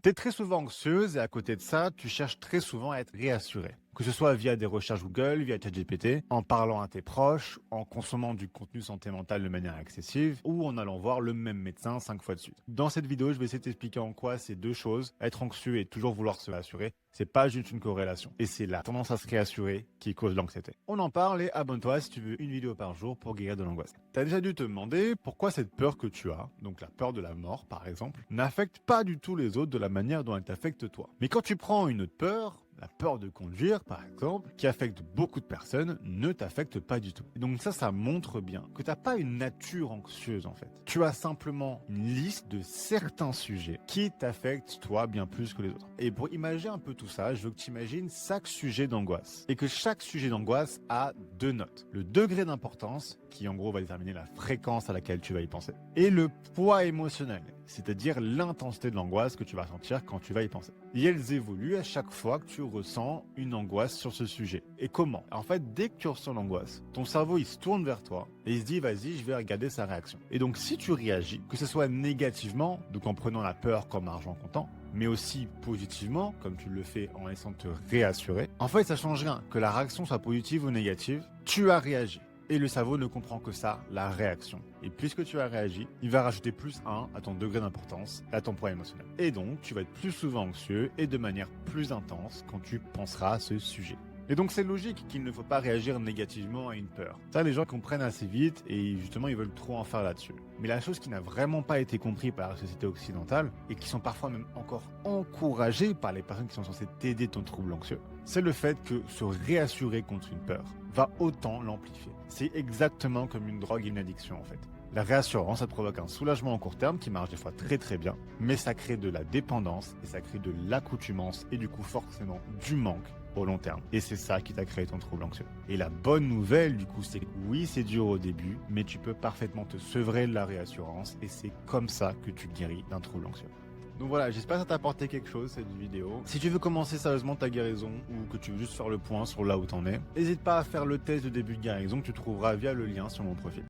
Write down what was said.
Tu es très souvent anxieuse et à côté de ça, tu cherches très souvent à être réassurée. Que ce soit via des recherches Google, via ChatGPT, en parlant à tes proches, en consommant du contenu santé mentale de manière excessive ou en allant voir le même médecin 5 fois de suite. Dans cette vidéo, je vais essayer de t'expliquer en quoi ces deux choses, être anxieux et toujours vouloir se rassurer, c'est pas juste une corrélation. Et c'est la tendance à se réassurer qui cause l'anxiété. On en parle et abonne-toi si tu veux une vidéo par jour pour guérir de l'angoisse. T'as déjà dû te demander pourquoi cette peur que tu as, donc la peur de la mort par exemple, n'affecte pas du tout les autres de la manière dont elle t'affecte toi. Mais quand tu prends une autre peur, la peur de conduire, par exemple, qui affecte beaucoup de personnes, ne t'affecte pas du tout. Et donc ça montre bien que tu n'as pas une nature anxieuse en fait. Tu as simplement une liste de certains sujets qui t'affectent toi bien plus que les autres. Et pour imaginer un peu tout ça, je veux que tu imagines chaque sujet d'angoisse. Et que chaque sujet d'angoisse a deux notes. Le degré d'importance, qui en gros va déterminer la fréquence à laquelle tu vas y penser, et le poids émotionnel, c'est-à-dire l'intensité de l'angoisse que tu vas sentir quand tu vas y penser. Et elles évoluent à chaque fois que tu ressens une angoisse sur ce sujet. Et comment? En fait, dès que tu ressens l'angoisse, ton cerveau il se tourne vers toi et il se dit vas-y, je vais regarder sa réaction. Et donc si tu réagis, que ce soit négativement, donc en prenant la peur comme argent comptant, mais aussi positivement, comme tu le fais en laissant te réassurer, en fait ça change rien. Que la réaction soit positive ou négative, tu as réagi. Et le cerveau ne comprend que ça, la réaction. Et puisque tu as réagi, il va rajouter plus 1 à ton degré d'importance et à ton poids émotionnel. Et donc, tu vas être plus souvent anxieux et de manière plus intense quand tu penseras à ce sujet. Et donc c'est logique qu'il ne faut pas réagir négativement à une peur. Ça, les gens comprennent assez vite et justement ils veulent trop en faire là-dessus. Mais la chose qui n'a vraiment pas été comprise par la société occidentale et qui sont parfois même encore encouragées par les personnes qui sont censées t'aider ton trouble anxieux, c'est le fait que se réassurer contre une peur va autant l'amplifier. C'est exactement comme une drogue et une addiction en fait. La réassurance, ça te provoque un soulagement en court terme qui marche des fois très très bien, mais ça crée de la dépendance et ça crée de l'accoutumance et du coup forcément du manque au long terme. Et c'est ça qui t'a créé ton trouble anxieux. Et la bonne nouvelle du coup, c'est que oui, c'est dur au début, mais tu peux parfaitement te sevrer de la réassurance et c'est comme ça que tu guéris d'un trouble anxieux. Donc voilà, j'espère que ça t'a apporté quelque chose cette vidéo. Si tu veux commencer sérieusement ta guérison ou que tu veux juste faire le point sur là où t'en es, n'hésite pas à faire le test de début de guérison que tu trouveras via le lien sur mon profil.